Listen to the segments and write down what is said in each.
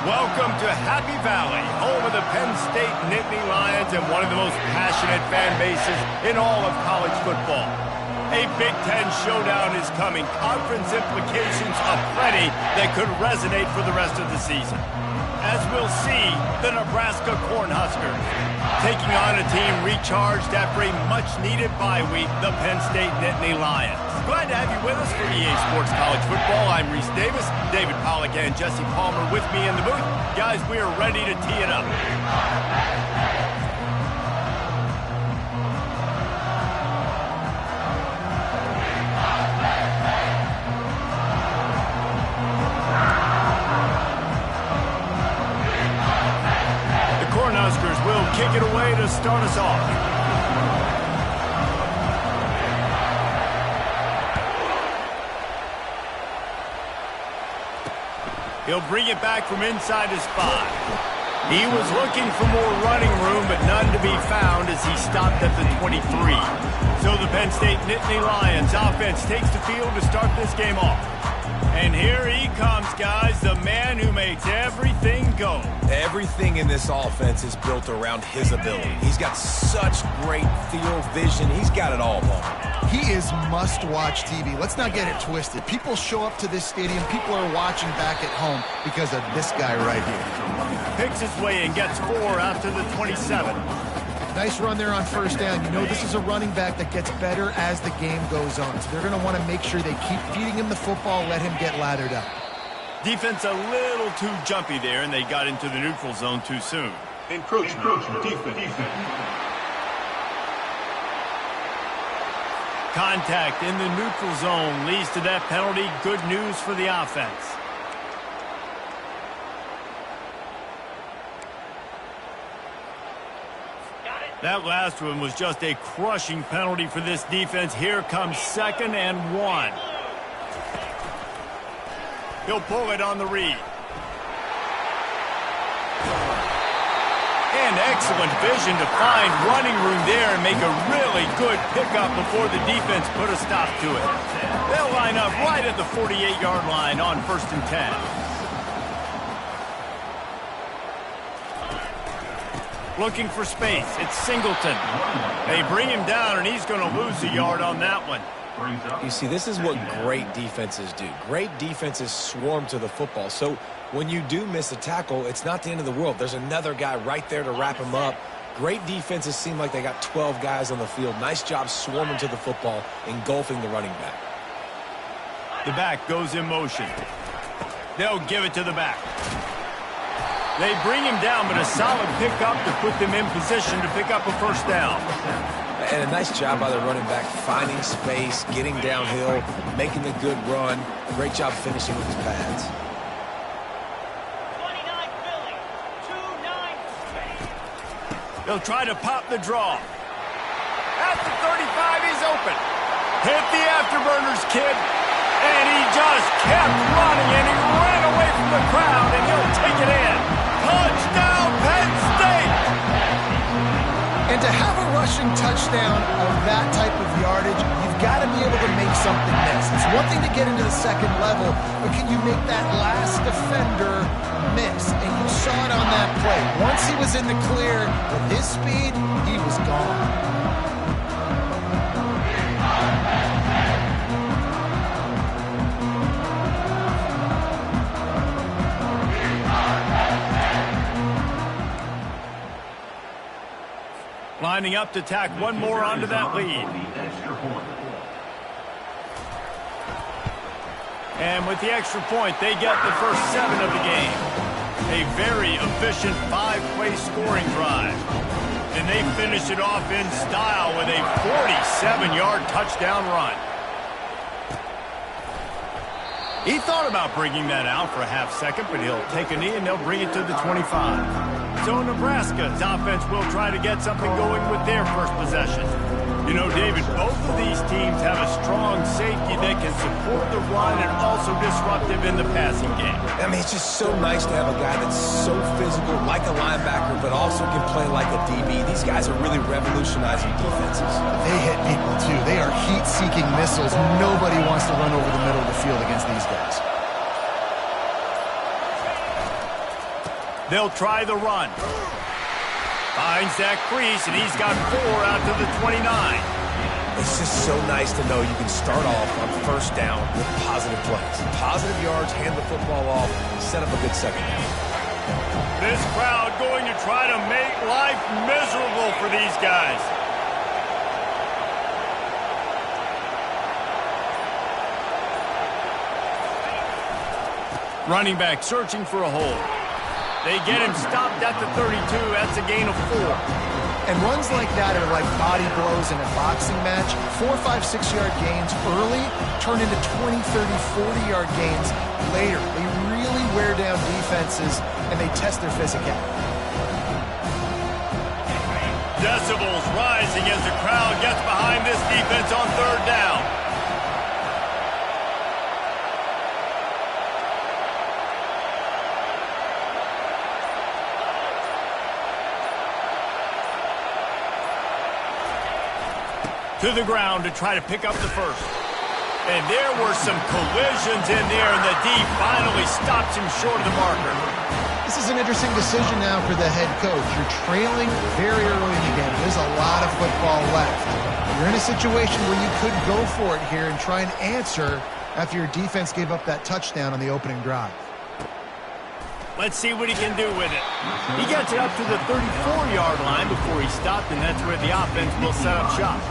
Welcome to Happy Valley, home of the Penn State Nittany Lions and one of the most passionate fan bases in all of college football. A Big Ten showdown is coming, conference implications aplenty that could resonate for the rest of the season. As we'll see, the Nebraska Cornhuskers taking on a team recharged after a much-needed bye week, the Penn State Nittany Lions. Glad to have you with us for EA Sports College Football. I'm Reese Davis, David Pollack and Jesse Palmer with me in the booth. Guys, we are ready to tee it up. The Cornhuskers will kick it away to start us off. He'll bring it back from inside his 5. He was looking for more running room, but none to be found as he stopped at the 23. So the Penn State Nittany Lions offense takes the field to start this game off. And here he comes, guys, the man who makes everything go. Everything in this offense is built around his ability. He's got such great field vision. He's got it all, Bowman. He is must-watch TV. Let's not get it twisted. People show up to this stadium. People are watching back at home because of this guy right here. Picks his way and gets 4 after the 27. Nice run there on first down. You know this is a running back that gets better as the game goes on. So they're going to want to make sure they keep feeding him the football, let him get lathered up. Defense a little too jumpy there, and they got into the neutral zone too soon. Encroachment. Defense. Contact in the neutral zone leads to that penalty. Good news for the offense. That last one was just a crushing penalty for this defense. Here comes 2nd and 1. He'll pull it on the read. And excellent vision to find running room there and make a really good pickup before the defense put a stop to it. They'll line up right at the 48-yard line on 1st and 10. Looking for space. It's Singleton. They bring him down, and he's going to lose a yard on that one. You see, this is what great defenses do. Great defenses swarm to the football. So when you do miss a tackle, it's not the end of the world. There's another guy right there to wrap him up. Great defenses seem like they got 12 guys on the field. Nice job swarming to the football, engulfing the running back. The back goes in motion. They'll give it to the back. They bring him down, but a solid pickup to put them in position to pick up a first down. And a nice job by the running back, finding space, getting downhill, making a good run. Great job finishing with his pads. 29 Philly, 2-9. They'll try to pop the draw. At the 35, he's open. Hit the afterburners, kid. And he just kept running, and he ran away from the crowd, and he'll take it in. Touchdown, Penn State! And to have a rushing touchdown of that type of yardage, you've got to be able to make something miss. It's one thing to get into the second level, but can you make that last defender miss? And you saw it on that play. Once he was in the clear, with his speed, he was gone. Lining up to tack one more onto that lead. And with the extra point, they get the first 7 of the game. A very efficient 5-play scoring drive. And they finish it off in style with a 47-yard touchdown run. He thought about bringing that out for a half second, but he'll take a knee and they'll bring it to the 25. So Nebraska's offense will try to get something going with their first possession. You know, David, both of these teams have a strong safety that can support the run and also disruptive in the passing game. I mean, it's just so nice to have a guy that's so physical, like a linebacker, but also can play like a DB. These guys are really revolutionizing defenses. They hit people, too. They are heat-seeking missiles. Nobody wants to run over the middle of the field against these guys. They'll try the run. Finds that crease, and he's got 4 out to the 29. It's just so nice to know you can start off on first down with positive plays. Positive yards, hand the football off, set up a good second down. This crowd going to try to make life miserable for these guys. Running back searching for a hole. They get him stopped at the 32. That's a gain of 4. And runs like that are like body blows in a boxing match. 4, 5, 6-yard gains early turn into 20, 30, 40-yard gains later. They really wear down defenses, and they test their physicality. Decibels rising as the crowd gets behind this defense on third down. To the ground to try to pick up the first. And there were some collisions in there, and the D finally stops him short of the marker. This is an interesting decision now for the head coach. You're trailing very early in the game. There's a lot of football left. You're in a situation where you could go for it here and try and answer after your defense gave up that touchdown on the opening drive. Let's see what he can do with it. He gets it up to the 34-yard line before he stopped, and that's where the offense will set up shop.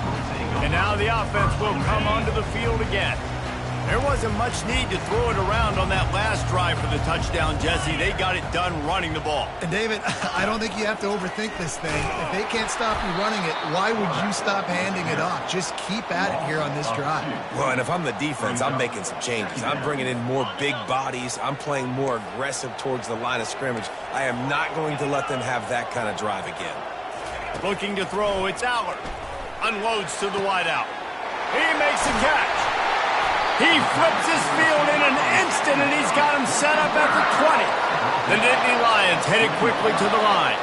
And now the offense will come onto the field again. There wasn't much need to throw it around on that last drive for the touchdown, Jesse. They got it done running the ball. And David, I don't think you have to overthink this thing. If they can't stop you running it, why would you stop handing it off? Just keep at it here on this drive. Well, and if I'm the defense, I'm making some changes. I'm bringing in more big bodies. I'm playing more aggressive towards the line of scrimmage. I am not going to let them have that kind of drive again. Looking to throw, it's Allard. Unloads to the wideout. He makes a catch. He flips his field in an instant, and he's got him set up at the 20. The Nittany Lions headed quickly to the line.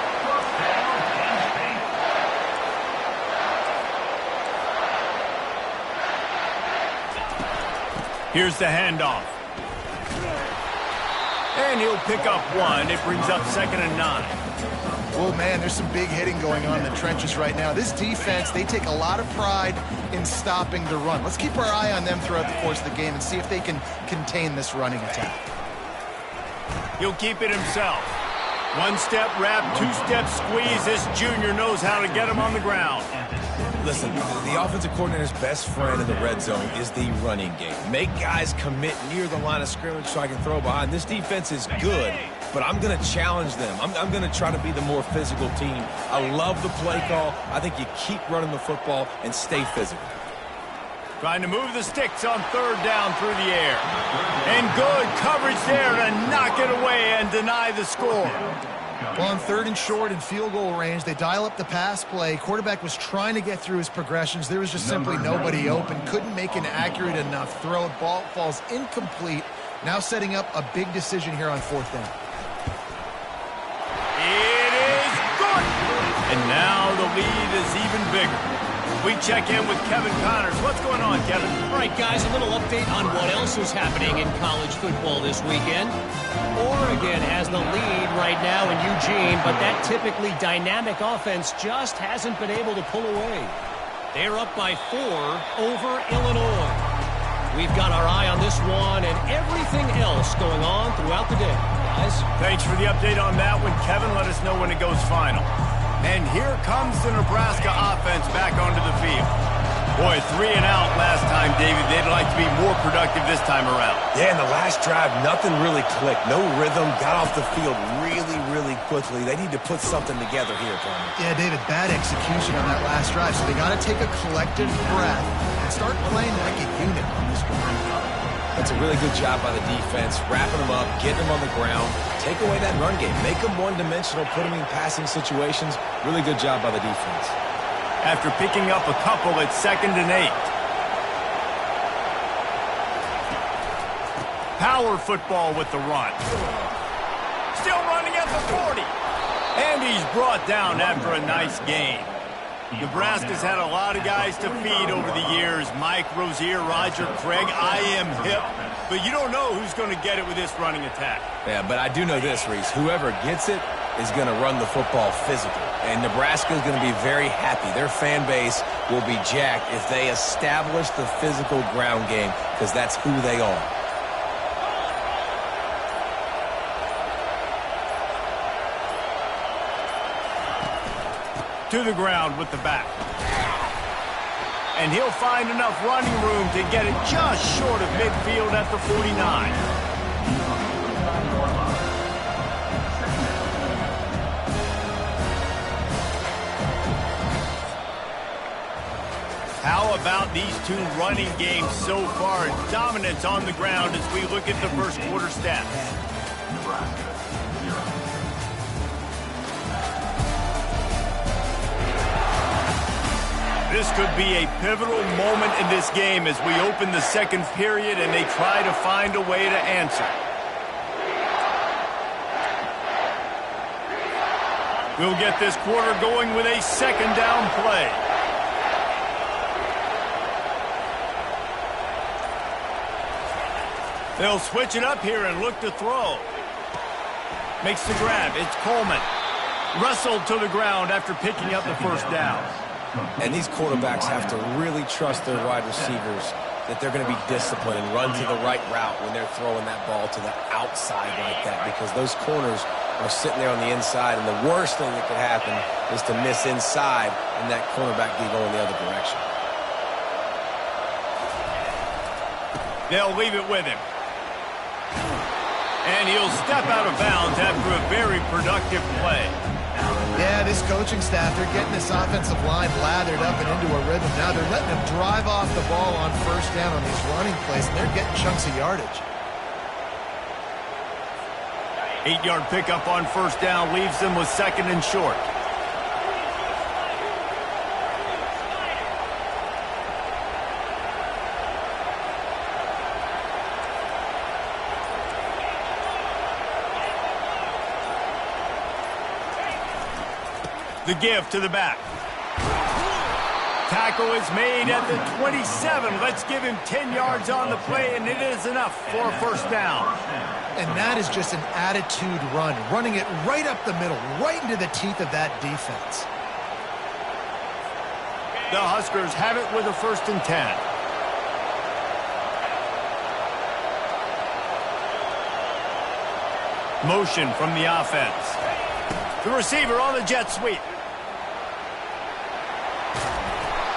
Here's the handoff. And he'll pick up 1. It brings up 2nd and 9. Oh, man, there's some big hitting going on in the trenches right now. This defense, they take a lot of pride in stopping the run. Let's keep our eye on them throughout the course of the game and see if they can contain this running attack. He'll keep it himself. 1-step wrap, 2-step squeeze. This junior knows how to get him on the ground. Listen, the offensive coordinator's best friend in the red zone is the running game. Make guys commit near the line of scrimmage so I can throw behind. This defense is good, but I'm going to challenge them. I'm going to try to be the more physical team. I love the play call. I think you keep running the football and stay physical. Trying to move the sticks on third down through the air. And good coverage there to knock it away and deny the score. Well, on 3rd and short in field goal range, they dial up the pass play. Quarterback was trying to get through his progressions. There was just simply nobody open. Couldn't make an accurate enough throw. Ball falls incomplete. Now setting up a big decision here on 4th down. It is good. And now the lead is even bigger. We check in with Kevin Connors. What's going on, Kevin? All right, guys, a little update on what else is happening in college football this weekend. Oregon has the lead right now in Eugene, but that typically dynamic offense just hasn't been able to pull away. They're up by 4 over Illinois. We've got our eye on this one and everything else going on throughout the day, guys. Thanks for the update on that one, Kevin. Let us know when it goes final. And here comes the Nebraska offense back onto the field. Boy, 3 and out last time, David. They'd like to be more productive this time around. Yeah, in the last drive, nothing really clicked. No rhythm, got off the field really, really quickly. They need to put something together here, Palmer. Yeah, David, bad execution on that last drive. So they got to take a collective breath and start playing like a unit on this drive. That's a really good job by the defense, wrapping them up, getting them on the ground, take away that run game, make them one-dimensional, put them in passing situations. Really good job by the defense. After picking up a couple at 2nd and 8. Power football with the run. Still running at the 40. And he's brought down after a nice gain. Nebraska's had a lot of guys to feed over the years. Mike Rozier, Roger Craig, I am hip. But you don't know who's going to get it with this running attack. Yeah, but I do know this, Reese. Whoever gets it is going to run the football physical. And Nebraska is going to be very happy. Their fan base will be jacked if they establish the physical ground game, because that's who they are. To the ground with the back. And he'll find enough running room to get it just short of midfield at the 49. How about these two running games so far? Dominance on the ground as we look at the first quarter stats. This could be a pivotal moment in this game as we open the second period and they try to find a way to answer. We'll get this quarter going with a second down play. They'll switch it up here and look to throw. Makes the grab. It's Coleman. Wrestled to the ground after picking up the first down. And these quarterbacks have to really trust their wide receivers that they're going to be disciplined and run to the right route when they're throwing that ball to the outside like that, because those corners are sitting there on the inside, and the worst thing that could happen is to miss inside and that cornerback be going the other direction. They'll leave it with him. And he'll step out of bounds after a very productive play. Yeah, this coaching staff, they're getting this offensive line lathered up and into a rhythm. Now they're letting them drive off the ball on first down on these running plays, and they're getting chunks of yardage. 8-yard pickup on first down leaves them with second and short. The give to the back. Tackle is made at the 27. Let's give him 10 yards on the play, and it is enough for a first down. And that is just an attitude run, running it right up the middle, right into the teeth of that defense. The Huskers have it with a 1st and 10. Motion from the offense. The receiver on the jet sweep.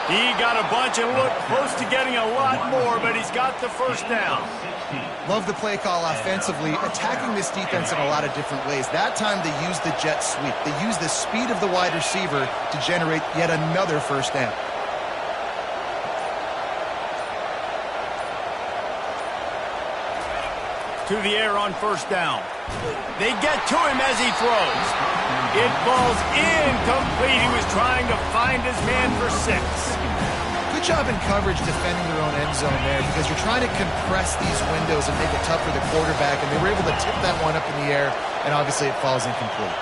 He got a bunch and looked close to getting a lot more, but he's got the first down. Love the play call offensively, attacking this defense in a lot of different ways. That time they used the jet sweep. They used the speed of the wide receiver to generate yet another first down. To the air on first down. They get to him as he throws. It falls incomplete. He was trying to find his man for 6. Good job in coverage defending their own end zone there, because you're trying to compress these windows and make it tough for the quarterback, and they were able to tip that one up in the air, and obviously it falls incomplete.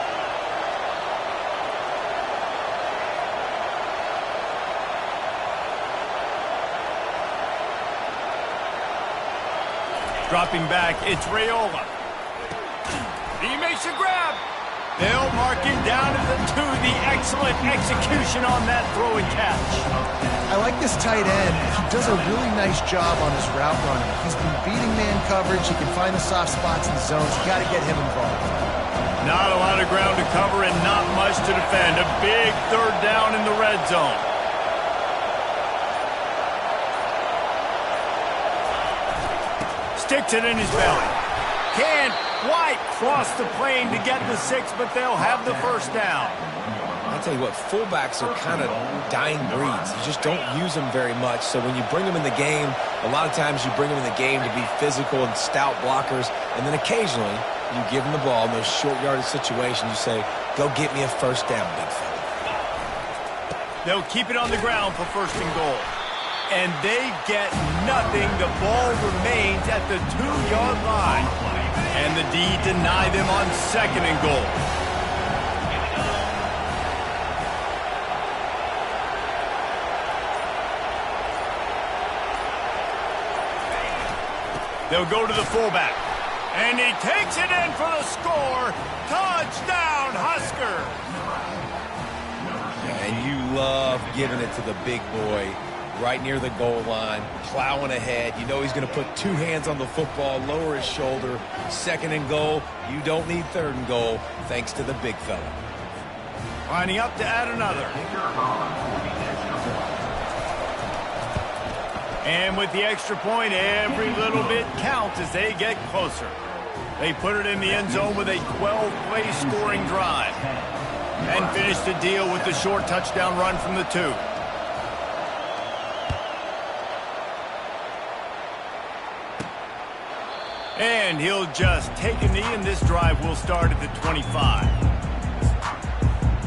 Dropping back, it's Raiola. He makes a grab. They'll mark him down at the 2. The excellent execution on that throw and catch. I like this tight end. He does a really nice job on his route running. He's been beating man coverage. He can find the soft spots in the zones. You got to get him involved. Not a lot of ground to cover and not much to defend. A big 3rd down in the red zone. Sticks it in his belly. Can't quite cross the plane to get the 6, but they'll have the first down. I'll tell you what, fullbacks are kind of dying breeds. You just don't use them very much. So when you bring them in the game, a lot of times you bring them in the game to be physical and stout blockers, and then occasionally you give them the ball in those short yardage situations. You say, go get me a first down, big fella. They'll keep it on the ground for 1st and goal. And they get nothing. The ball remains at the 2-yard line. And the D deny them on 2nd and goal. They'll go to the fullback. And he takes it in for the score. Touchdown, Husker. And you love giving it to the big boy right near the goal line, plowing ahead. You know he's going to put two hands on the football, lower his shoulder. Second and goal. You don't need third and goal, thanks to the big fella. Lining up to add another. And with the extra point, every little bit counts as they get closer. They put it in the end zone with a 12-play scoring drive. And finish the deal with the short touchdown run from the 2. And he'll just take a knee, and this drive will start at the 25.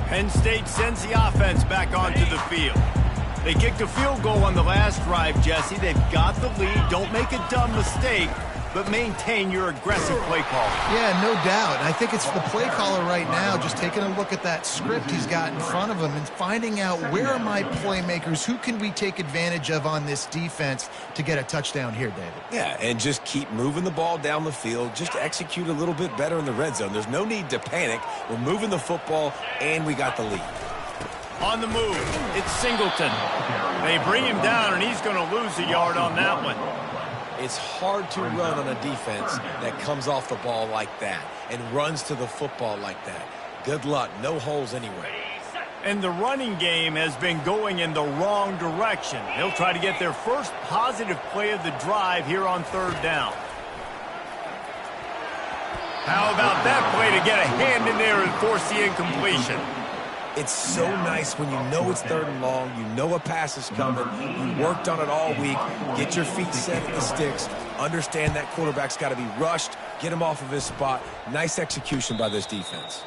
Penn State sends the offense back onto the field. They kicked a field goal on the last drive, Jesse. They've got the lead. Don't make a dumb mistake, but maintain your aggressive play call. Yeah, no doubt. I think it's the play caller right now just taking a look at that script he's got in front of him and finding out where are my playmakers, who can we take advantage of on this defense to get a touchdown here, David. Yeah, and just keep moving the ball down the field. Just execute a little bit better in the red zone. There's no need to panic. We're moving the football, and we got the lead. On the move, it's Singleton. They bring him down, and he's going to lose a yard on that one. It's hard to run on a defense that comes off the ball like that and runs to the football like that. Good luck. No holes anywhere. And the running game has been going in the wrong direction. They'll try to get their first positive play of the drive here on third down. How about that play to get a hand in there and force the incompletion? It's so nice when you know it's third and long, you know a pass is coming, you worked on it all week, get your feet set at the sticks, understand that quarterback's got to be rushed, get him off of his spot. Nice execution by this defense.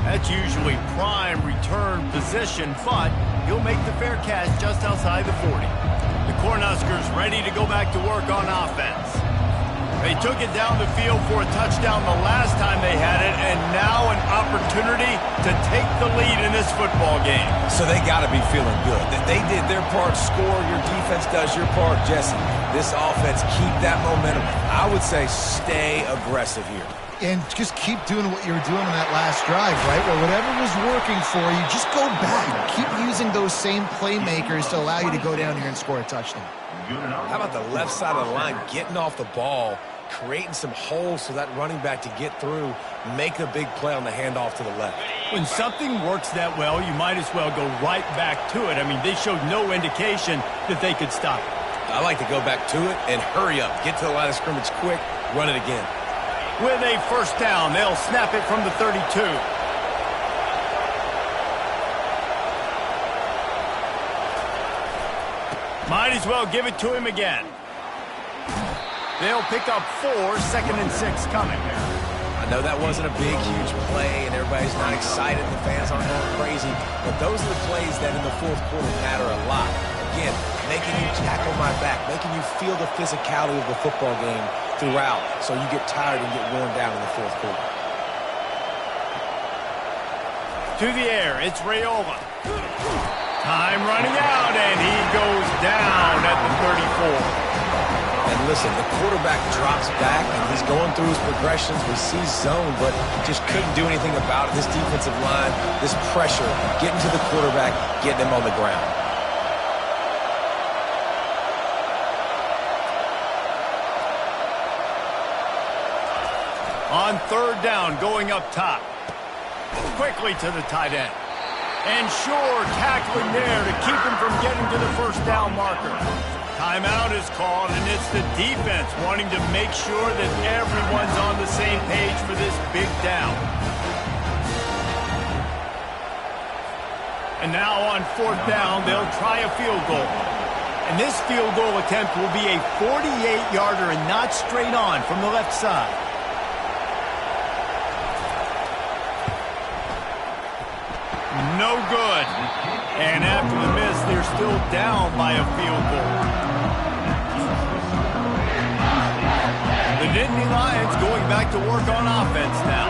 That's usually prime return position, but he'll make the fair catch just outside the 40. The Cornhuskers ready to go back to work on offense. They took it down the field for a touchdown the last time they had it, and now an opportunity to take the lead in this football game. So they got to be feeling good. That they did their part, score, your defense does your part, Jesse. This offense, keep that momentum. I would say stay aggressive here. And just keep doing what you were doing on that last drive, right? Well, whatever was working for you, just go back. Keep using those same playmakers to allow you to go down here and score a touchdown. How about the left side of the line getting off the ball, creating some holes so that running back to get through, make a big play on the handoff to the left. When something works that well, you might as well go right back to it. I mean, they showed no indication that they could stop it. I like to go back to it and hurry up. Get to the line of scrimmage quick, run it again. With a first down, they'll snap it from the 32. Might as well give it to him again. They'll pick up 4, 2nd and 6 coming. I know that wasn't a big, huge play, and everybody's not excited, and the fans aren't going crazy, but those are the plays that in the fourth quarter matter a lot. Again, making you tackle my back, making you feel the physicality of the football game throughout, so you get tired and get worn down in the fourth quarter. To the air, it's Raiola. Time running out, and he goes down at the 34. And listen, the quarterback drops back, and he's going through his progressions. We see zone, but just couldn't do anything about it. This defensive line, this pressure, getting to the quarterback, getting him on the ground. On third down, going up top. Quickly to the tight end. And Shore tackling there to keep him from getting to the first down marker. Timeout is called, and it's the defense wanting to make sure that everyone's on the same page for this big down. And now on fourth down, they'll try a field goal. And this field goal attempt will be a 48-yarder and not straight on from the left side. No good. And after the miss, they're still down by a field goal. The Nittany Lions going back to work on offense now.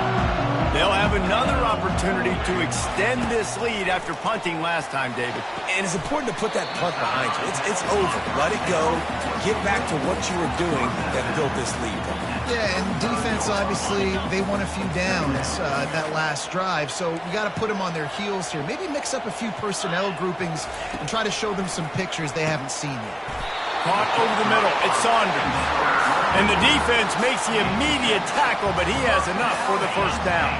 They'll have another opportunity to extend this lead after punting last time, David. And it's important to put that punt behind you. It's over. Let it go. Get back to what you were doing that built this lead. Yeah, and defense, obviously, they won a few downs that last drive, so we got to put them on their heels here. Maybe mix up a few personnel groupings and try to show them some pictures they haven't seen yet. Caught over the middle. It's Saunders. And the defense makes the immediate tackle, but he has enough for the first down.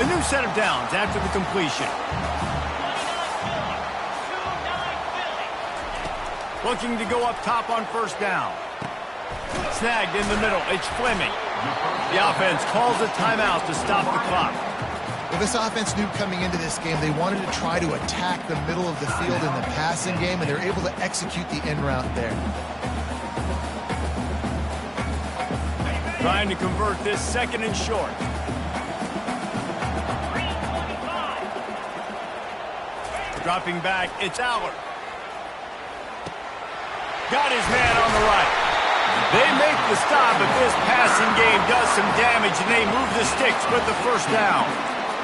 A new set of downs after the completion. Looking to go up top on first down. Snagged in the middle. It's Fleming. The offense calls a timeout to stop the clock. Well, this offense knew coming into this game they wanted to try to attack the middle of the field in the passing game, and they're able to execute the in route there. Trying to convert this second and short. Dropping back, it's Aller. Got his man on the right. They make the stop, but this passing game does some damage, and they move the sticks with the first down.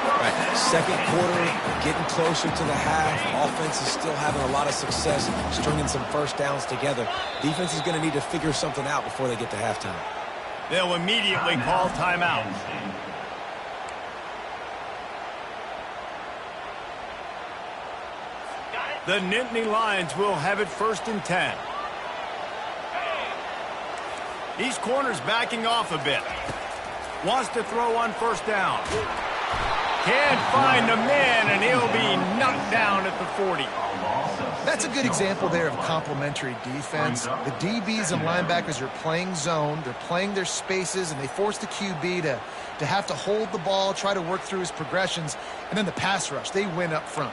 Right. Second quarter, getting closer to the half. Offense is still having a lot of success stringing some first downs together. Defense is going to need to figure something out before they get to halftime. They'll immediately call timeout. The Nittany Lions will have it 1st and 10. These corners backing off a bit. Wants to throw on first down. Can't find the man, and he'll be knocked down at the 40. That's a good example there of complementary defense. The DBs and linebackers are playing zone, they're playing their spaces, and they force the QB to have to hold the ball, try to work through his progressions, and then the pass rush, they win up front.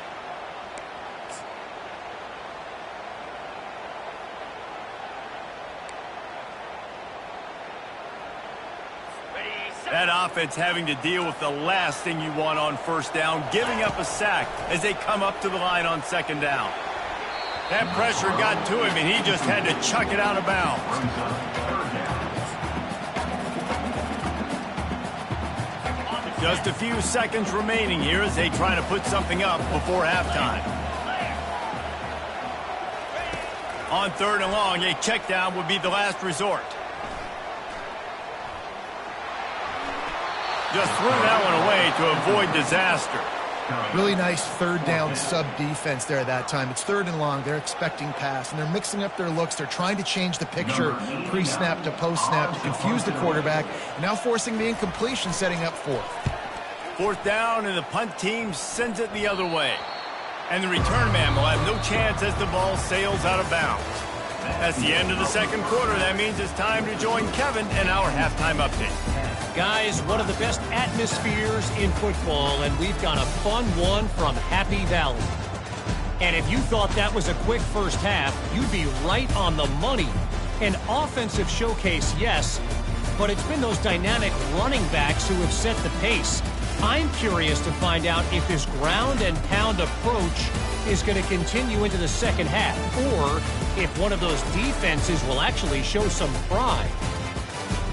That offense having to deal with the last thing you want on first down, giving up a sack as they come up to the line on second down. That pressure got to him, and he just had to chuck it out of bounds. Just a few seconds remaining here as they try to put something up before halftime. On 3rd and long, a check down would be the last resort. Just threw that one away to avoid disaster. Really nice 3rd down sub defense there at that time. It's 3rd and long. They're expecting pass, and they're mixing up their looks. They're trying to change the picture pre-snap to post-snap to confuse the quarterback, and now forcing the incompletion, setting up 4th. 4th down, and the punt team sends it the other way. And the return man will have no chance as the ball sails out of bounds. That's the end of the second quarter. That means it's time to join Kevin and our halftime update. Guys, one of the best atmospheres in football, and we've got a fun one from Happy Valley. And if you thought that was a quick first half, you'd be right on the money. An offensive showcase, yes, but it's been those dynamic running backs who have set the pace. I'm curious to find out if this ground and pound approach is going to continue into the second half, or if one of those defenses will actually show some pride.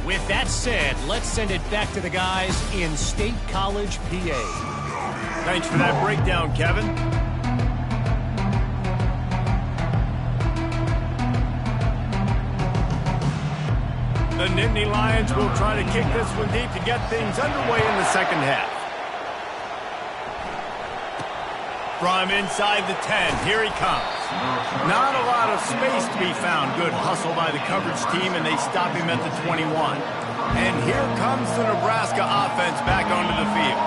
With that said, let's send it back to the guys in State College, PA. Thanks for that breakdown, Kevin. The Nittany Lions will try to kick this one deep to get things underway in the second half. From inside the 10, here he comes. Not a lot of space to be found. Good hustle by the coverage team, and they stop him at the 21. And here comes the Nebraska offense back onto the field.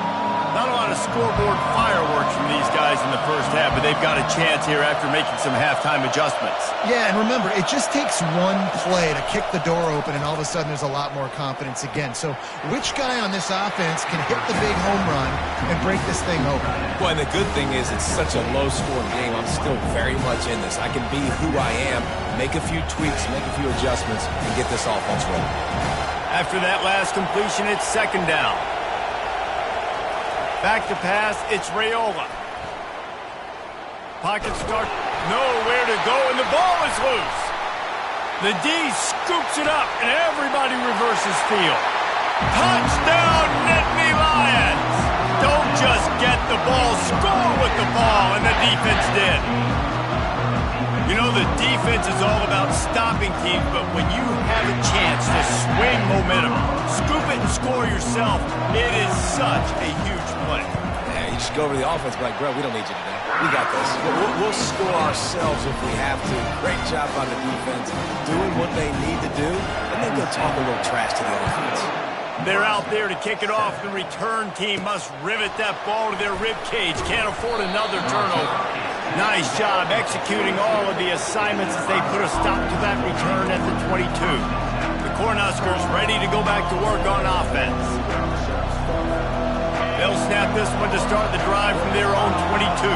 Not a lot of scoreboard fireworks from these guys in the first half, but they've got a chance here after making some halftime adjustments. Yeah, and remember, it just takes one play to kick the door open, and all of a sudden there's a lot more confidence again. So which guy on this offense can hit the big home run and break this thing open? Well, and the good thing is it's such a low-scoring game. I'm still very much in this. I can be who I am, make a few tweaks, make a few adjustments, and get this offense rolling. After that last completion, it's second down. Back to pass, it's Raiola. Pocket start, nowhere to go, and the ball is loose. The D scoops it up, and everybody reverses field. Touchdown, Nittany Lions! just get the ball, score with the ball, and the defense did. You know, the defense is all about stopping teams, but when you have a chance to swing momentum, scoop it and score yourself, it is such a huge play. Yeah, you just go over to the offense and be like, bro, we don't need you today. We got this. We'll score ourselves if we have to. Great job by the defense, doing what they need to do, and then go talk a little trash to the offense. They're out there to kick it off. The return team must rivet that ball to their rib cage. Can't afford another turnover. Nice job executing all of the assignments as they put a stop to that return at the 22. The Cornhuskers ready to go back to work on offense. They'll snap this one to start the drive from their own 22.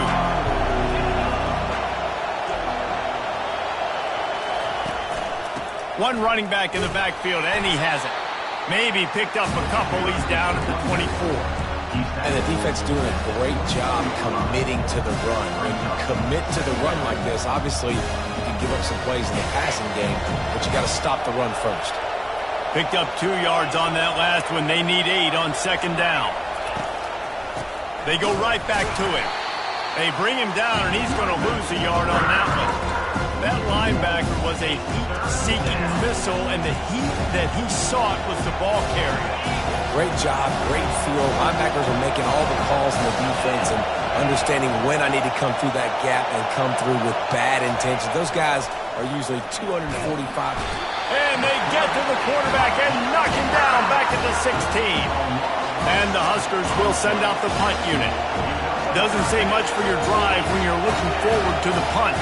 One running back in the backfield, and he has it. Maybe picked up a couple. He's down at the 24. And the defense doing a great job committing to the run. When you commit to the run like this, obviously you can give up some plays in the passing game, but you got to stop the run first. Picked up 2 yards on that last one. They need 8 on second down. They go right back to him. They bring him down, and he's going to lose a yard on that one. That linebacker was a heat-seeking missile, and the heat that he sought was the ball carrier. Great job, great feel. Linebackers are making all the calls in the defense and understanding when I need to come through that gap and come through with bad intentions. Those guys are usually 245. And they get to the quarterback and knock him down back at the 16. And the Huskers will send out the punt unit. Doesn't say much for your drive when you're looking forward to the punt.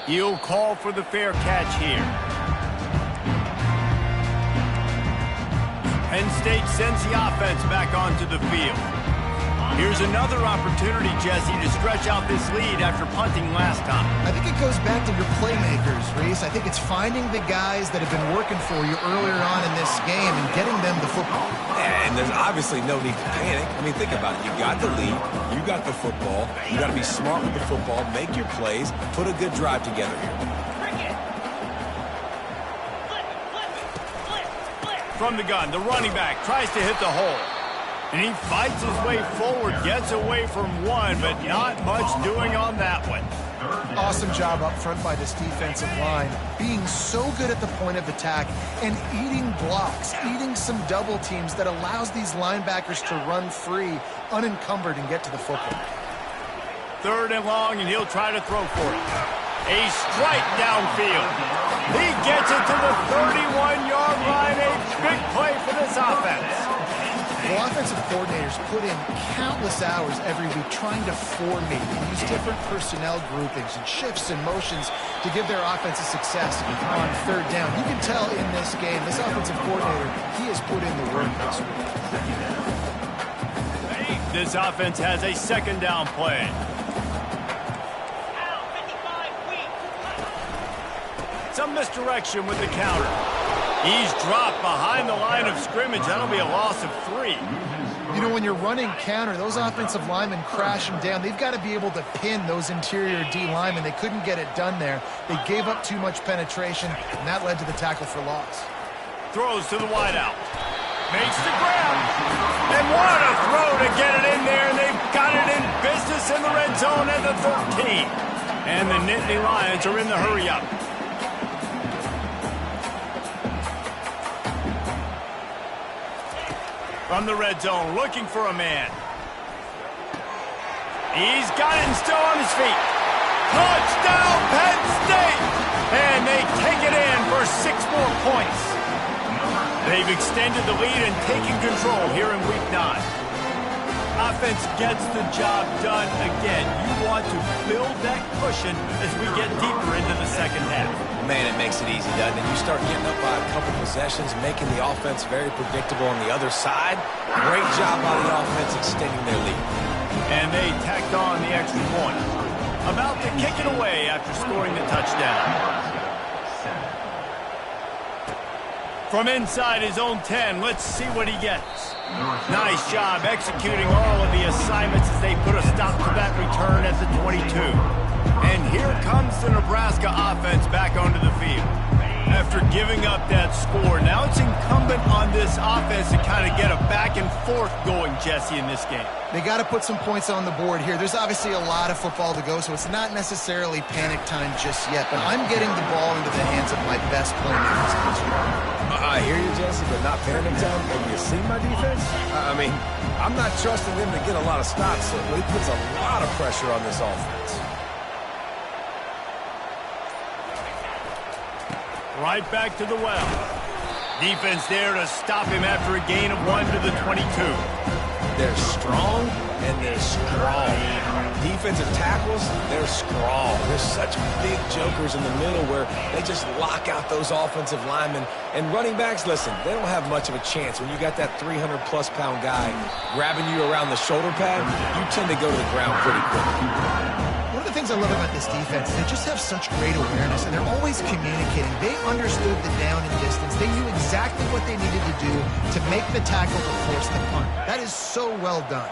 He'll call for the fair catch here. Penn State sends the offense back onto the field. Here's another opportunity, Jesse, to stretch out this lead after punting last time. I think it goes back to your playmakers, Reese. I think it's finding the guys that have been working for you earlier on in this game and getting them the football. And there's obviously no need to panic. I mean, think about it. You got the lead. You got the football. You got to be smart with the football. Make your plays. Put a good drive together here. From the gun, the running back tries to hit the hole. And he fights his way forward, gets away from one, but not much doing on that one. Awesome job up front by this defensive line, being so good at the point of attack and eating blocks, eating some double teams that allows these linebackers to run free, unencumbered, and get to the football. 3rd and long, and he'll try to throw for it. A strike downfield. He gets it to the 31-yard line. A big play for this offense. Well, offensive coordinators put in countless hours every week trying to formate and use different personnel groupings and shifts and motions to give their offensive success on 3rd down. You can tell in this game, this offensive coordinator, he has put in the work this week. This offense has a 2nd down play. Some misdirection with the counter. He's dropped behind the line of scrimmage. That'll be a loss of 3. You know, when you're running counter, those offensive linemen crash them down. They've got to be able to pin those interior D linemen. They couldn't get it done there. They gave up too much penetration, and that led to the tackle for loss. Throws to the wideout. Makes the grab. And what a throw to get it in there. And they've got it in business in the red zone at the 13. And the Nittany Lions are in the hurry-up. From the red zone, looking for a man. He's got it and still on his feet. Touchdown, Penn State! And they take it in for 6 more points. They've extended the lead and taken control here in Week 9. Offense gets the job done again. You want to build that cushion as we get deeper into the second half. Man, it makes it easy, doesn't it? You start getting up by a couple possessions, making the offense very predictable on the other side. Great job by the offense extending their lead. And they tacked on the extra point. About to kick it away after scoring the touchdown. From inside his own 10, let's see what he gets. Nice job executing all of the assignments as they put a stop to that return at the 22. And here comes the Nebraska offense back onto the field. After giving up that score, now it's incumbent on this offense to kind of get a back and forth going, Jesse, in this game. They got to put some points on the board here. There's obviously a lot of football to go, so it's not necessarily panic time just yet, but I'm getting the ball into the hands of my best playmakers in this one. I hear you, Jesse, but not panic time. Have you seen my defense? I mean, I'm not trusting them to get a lot of stops, so he puts a lot of pressure on this offense. Right back to the well. Defense there to stop him after a gain of 1 to the 22. They're strong, and they're strong. Defensive tackles, they're strong. There's such big jokers in the middle where they just lock out those offensive linemen. And running backs, listen, they don't have much of a chance. When you got that 300-plus-pound guy grabbing you around the shoulder pad, you tend to go to the ground pretty quickly. One of the things I love about this defense, they just have such great awareness, and they're always communicating. They understood the down and distance. They knew exactly what they needed to do to make the tackle to force the punt. That is so well done.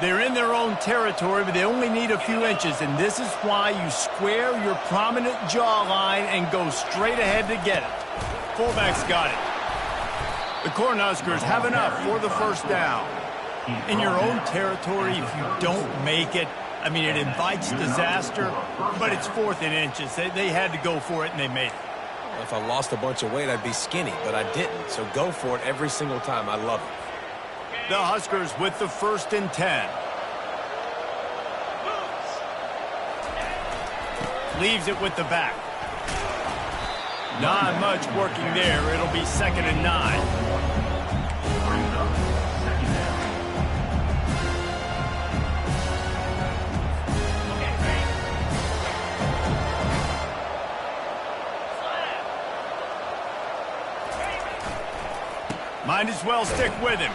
They're in their own territory, but they only need a few inches, and this is why you square your prominent jawline and go straight ahead to get it. Fullback's got it. The Cornhuskers have enough for the first down. In your own territory, if you don't make it, I mean, it invites disaster, but it's 4th and inches. They had to go for it, and they made it. If I lost a bunch of weight, I'd be skinny, but I didn't. So go for it every single time. I love it. The Huskers with the 1st and 10. Leaves it with the back. Not much working there. It'll be 2nd and 9. Might as well stick with him.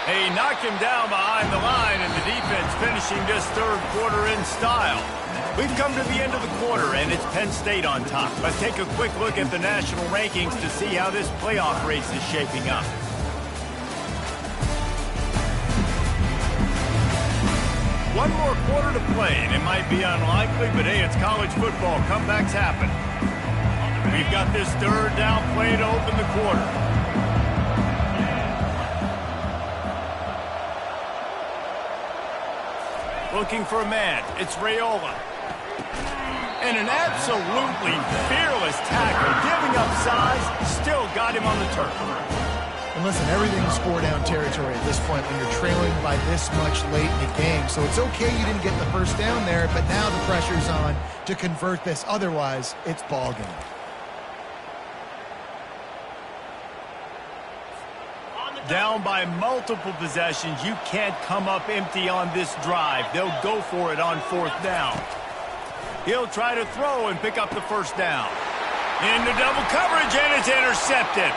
They knock him down behind the line, and the defense finishing this 3rd quarter in style. We've come to the end of the quarter, and it's Penn State on top. Let's take a quick look at the national rankings to see how this playoff race is shaping up. One more quarter to play, and it might be unlikely, but hey, it's college football. Comebacks happen. We've got this 3rd down play to open the quarter. Looking for a man. It's Raiola. And an absolutely fearless tackle, giving up size, still got him on the turf. And listen, everything's 4-down territory at this point when you're trailing by this much late in the game. So it's okay you didn't get the first down there, but now the pressure's on to convert this. Otherwise, it's ball game. Down by multiple possessions, you can't come up empty on this drive. They'll go for it on 4th down. He'll try to throw and pick up the 1st down. Into double coverage, and it's intercepted.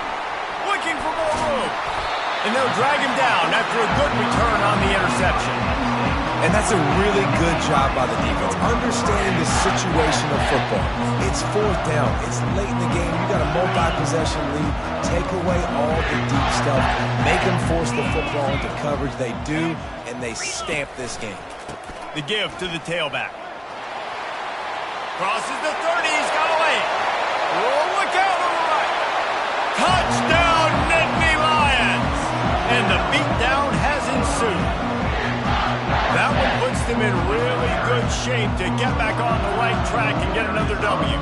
Looking for more room. And they'll drag him down after a good return on the interception. And that's a really good job by the defense, understanding the situation of football. It's 4th down. It's late in the game. You got a multi-possession lead. Take away all the deep stuff. Make them force the football into coverage. They do, and they stamp this game. The give to the tailback. Crosses the 30. He's got away. Oh, look out on the right. Touchdown, Nittany Lions. And the beatdown has ensued. That one puts them in really good shape to get back on the right track and get another W.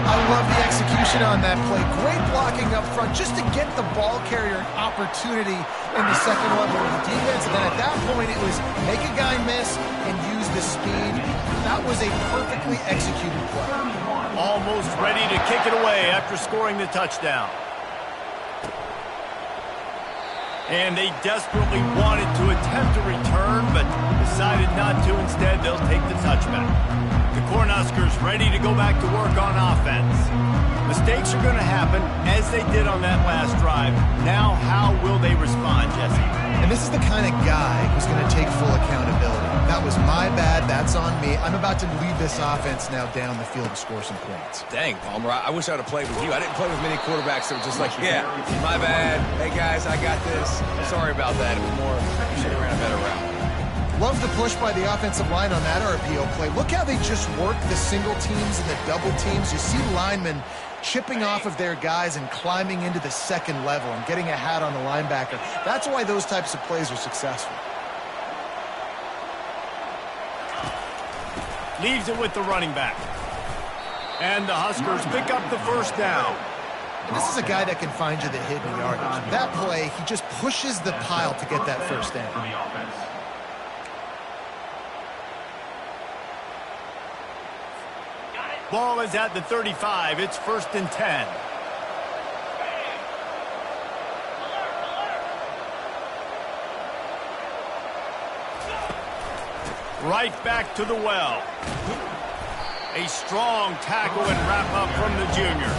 I love the execution on that play. Great blocking up front just to get the ball carrier an opportunity in the second level of the defense. And then at that point, it was make a guy miss and use the speed. That was a perfectly executed play. Almost ready to kick it away after scoring the touchdown. And they desperately wanted to attempt a return, but decided not to. Instead, they'll take the touchback. The Cornhuskers ready to go back to work on offense. Mistakes are going to happen, as they did on that last drive. Now, how will they respond, Jesse? And this is the kind of guy who's going to take full accountability. That was my bad. That's on me. I'm about to lead this offense now down the field to score some points. Dang, Palmer, I wish I would have played with you. I didn't play with many quarterbacks that were just like, yeah, my bad. Hey, guys, I got this. Sorry about that. It was more, you should have ran a better route. Love the push by the offensive line on that RPO play. Look how they just work the single teams and the double teams. You see linemen chipping off of their guys and climbing into the second level and getting a hat on the linebacker. That's why those types of plays are successful. Leaves it with the running back. And the Huskers pick up the first down. And this is a guy that can find you the hidden yardage. That play, he just pushes the pile to get that first down. Ball is at the 35. It's 1st and 10. Right back to the well. A strong tackle and wrap up from the junior.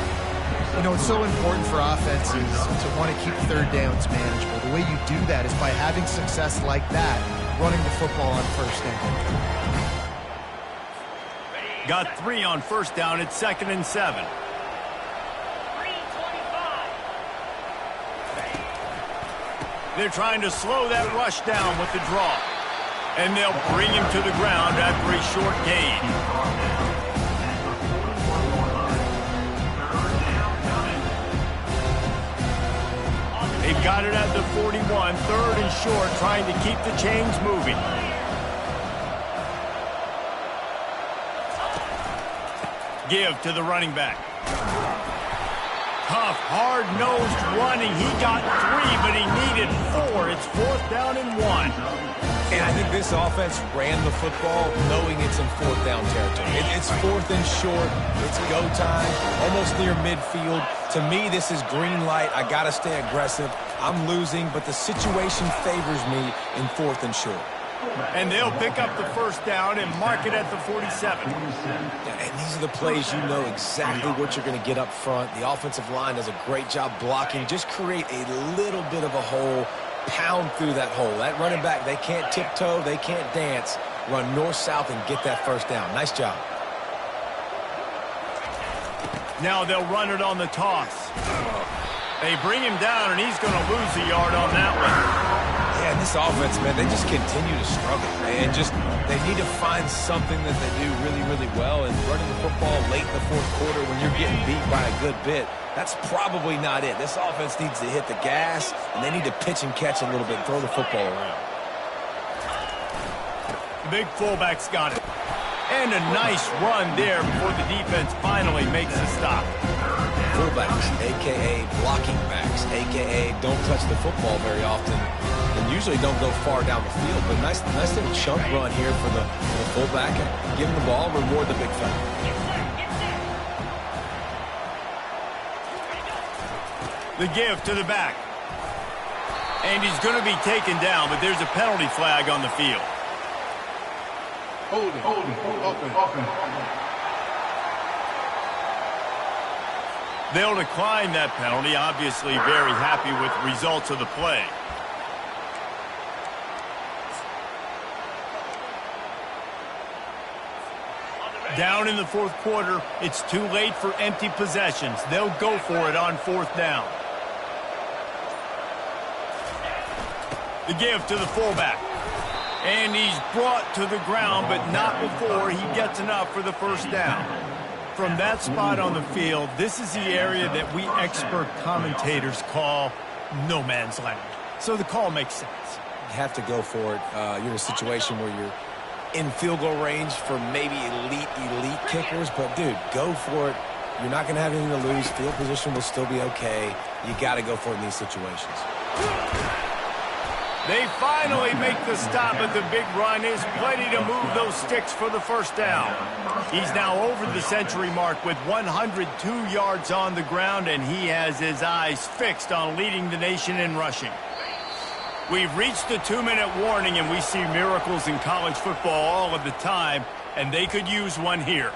You know, it's so important for offenses to want to keep third downs manageable. The way you do that is by having success like that, running the football on first down. Got 3 on first down. It's 2nd and 7. They're trying to slow that rush down with the draw. And they'll bring him to the ground after a short gain. They've got it at the 41, 3rd and short, trying to keep the chains moving. Give to the running back. Tough, hard-nosed running. He got 3, but he needed 4. It's 4th down and 1. And I think this offense ran the football knowing it's in 4th down territory. It's 4th and short. It's go time, almost near midfield. To me, this is green light. I got to stay aggressive. I'm losing, but the situation favors me in 4th and short. And they'll pick up the first down and mark it at the 47. And these are the plays you know exactly what you're going to get up front. The offensive line does a great job blocking. Just create a little bit of a hole, pound through that hole. That running back, they can't tiptoe, they can't dance. Run north-south and get that first down. Nice job. Now they'll run it on the toss. They bring him down, and he's going to lose a yard on that one. Yeah, this offense, man, they just continue to struggle. And they need to find something that they do really, really well. And running the football late in the 4th quarter when you're getting beat by a good bit, that's probably not it. This offense needs to hit the gas, and they need to pitch and catch a little bit and throw the football around. The big fullback's got it. And a nice run there before the defense finally makes a stop. Fullbacks, a.k.a. blocking backs, a.k.a. don't touch the football very often and usually don't go far down the field. But nice little chunk run here for the fullback. And give him the ball, reward the big fella. The give to the back. And he's going to be taken down, but there's a penalty flag on the field. Holding. They'll decline that penalty, obviously very happy with the results of the play. Down in the 4th quarter, it's too late for empty possessions. They'll go for it on 4th down. The give to the fullback. And he's brought to the ground, but not before he gets enough for the first down. From that spot on the field, this is the area that we expert commentators call no man's land. So the call makes sense. You have to go for it. You're in a situation where you're in field goal range for maybe elite kickers, but dude, go for it. You're not going to have anything to lose. Field position will still be okay. You got to go for it in these situations. They finally make the stop, but the big run is plenty to move those sticks for the first down. He's now over the century mark with 102 yards on the ground, and he has his eyes fixed on leading the nation in rushing. We've reached the 2-minute warning, and we see miracles in college football all of the time, and they could use one here.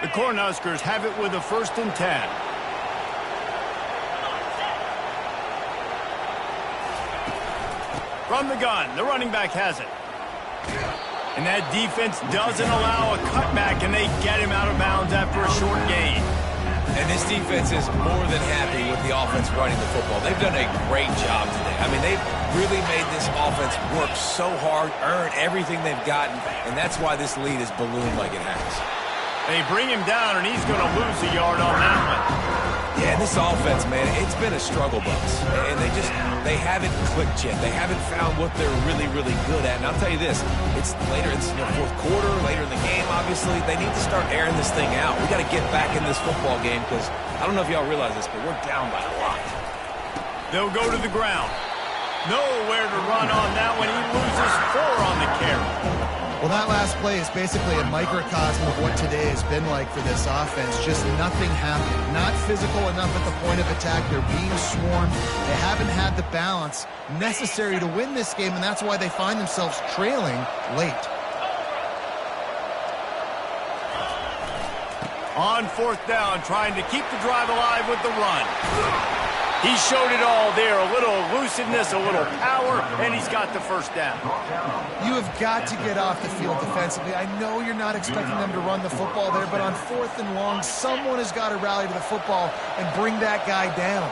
The Cornhuskers have it with a 1st and 10. From the gun, the running back has it. And that defense doesn't allow a cutback, and they get him out of bounds after a short gain. And this defense is more than happy with the offense running the football. They've done a great job today. I mean, they've really made this offense work so hard, earn everything they've gotten, and that's why this lead is ballooned like it has. They bring him down, and he's going to lose a yard on that one. Yeah, this offense, man, it's been a struggle bus. And they haven't clicked yet. They haven't found what they're really, really good at. And I'll tell you this, it's fourth quarter, later in the game, obviously. They need to start airing this thing out. We got to get back in this football game because I don't know if y'all realize this, but we're down by a lot. They'll go to the ground. Nowhere to run on that one. He loses 4 on the carry. Well, that last play is basically a microcosm of what today has been like for this offense. Just nothing happening. Not physical enough at the point of attack. They're being swarmed. They haven't had the balance necessary to win this game, and that's why they find themselves trailing late. On 4th down, trying to keep the drive alive with the run. He showed it all there. A little elusiveness, a little power, and he's got the first down. You have got to get off the field defensively. I know you're not expecting them to run the football there, but on 4th and long, someone has got to rally to the football and bring that guy down.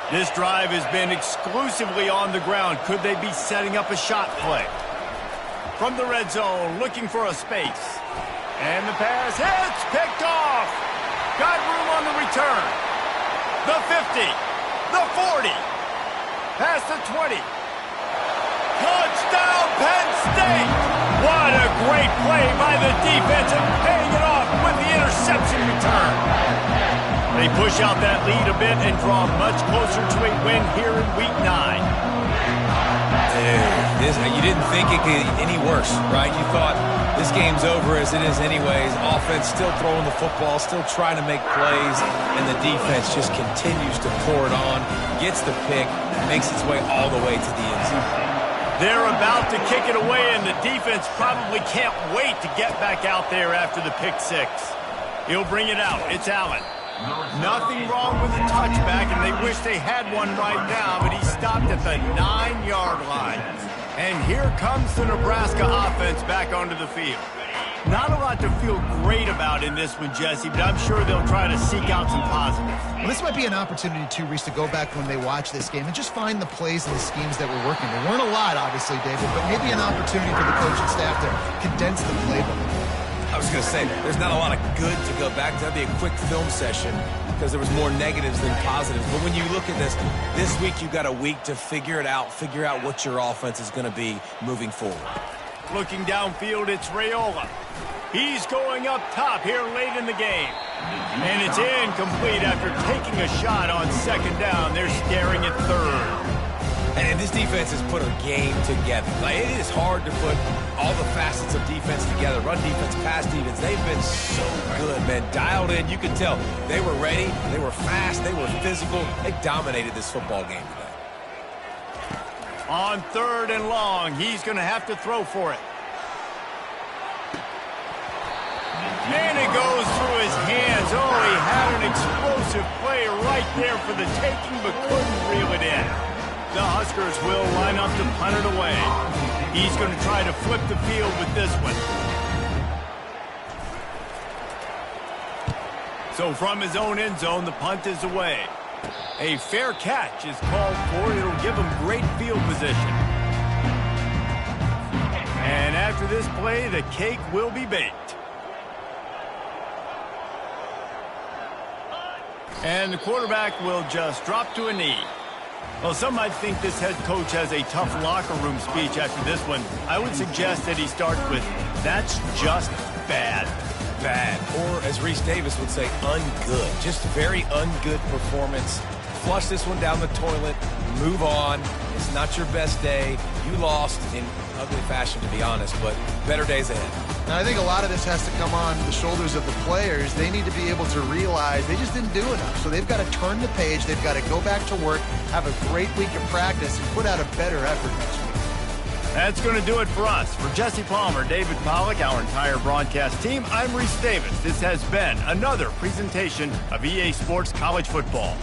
This drive has been exclusively on the ground. Could they be setting up a shot play? From the red zone, looking for a space. And the pass hits, picked off. Got room on the return. The 50. The 40. Past the 20. Touchdown, Penn State! What a great play by the defense and paying it off with the interception return. They push out that lead a bit and draw much closer to a win here in Week 9. You didn't think it could get any worse, right? You thought this game's over as it is anyways. Offense still throwing the football, still trying to make plays, and the defense just continues to pour it on, gets the pick, makes its way all the way to the end zone. They're about to kick it away, and the defense probably can't wait to get back out there after the pick 6. He'll bring it out. It's Allen. Nothing wrong with the touchback, and they wish they had one right now, but he stopped at the 9-yard line. And here comes the Nebraska offense back onto the field. Not a lot to feel great about in this one, Jesse, but I'm sure they'll try to seek out some positives. Well, this might be an opportunity, too, Reese, to go back when they watch this game and just find the plays and the schemes that were working. There weren't a lot, obviously, David, but maybe an opportunity for the coaching staff to condense the playbook. I was going to say, there's not a lot of good to go back to. That'd be a quick film session because there was more negatives than positives. But when you look at this week you've got a week to figure it out, figure out what your offense is going to be moving forward. Looking downfield, it's Raiola. He's going up top here late in the game. And it's incomplete after taking a shot on 2nd down. They're staring at 3rd. And this defense has put a game together. Like, it is hard to put all the facets of defense together. Run defense, pass defense. They've been so good, man. Dialed in. You could tell they were ready. They were fast. They were physical. They dominated this football game today. On 3rd and long, he's going to have to throw for it. And it goes through his hands. Oh, he had an explosive play right there for the taking, but couldn't reel it in. The Huskers will line up to punt it away. He's going to try to flip the field with this one. So from his own end zone, the punt is away. A fair catch is called for. It'll give him great field position. And after this play, the cake will be baked. And the quarterback will just drop to a knee. Well, some might think this head coach has a tough locker room speech after this one. I would suggest that he starts with, "That's just bad." Bad. Or, as Reese Davis would say, ungood. Just very ungood performance. Flush this one down the toilet. Move on. It's not your best day. You lost in ugly fashion, to be honest, but better days ahead. Now, I think a lot of this has to come on the shoulders of the players. They need to be able to realize they just didn't do enough. So they've got to turn the page. They've got to go back to work, have a great week of practice, and put out a better effort next week. That's going to do it for us. For Jesse Palmer, David Pollack, our entire broadcast team, I'm Reese Davis. This has been another presentation of EA Sports College Football.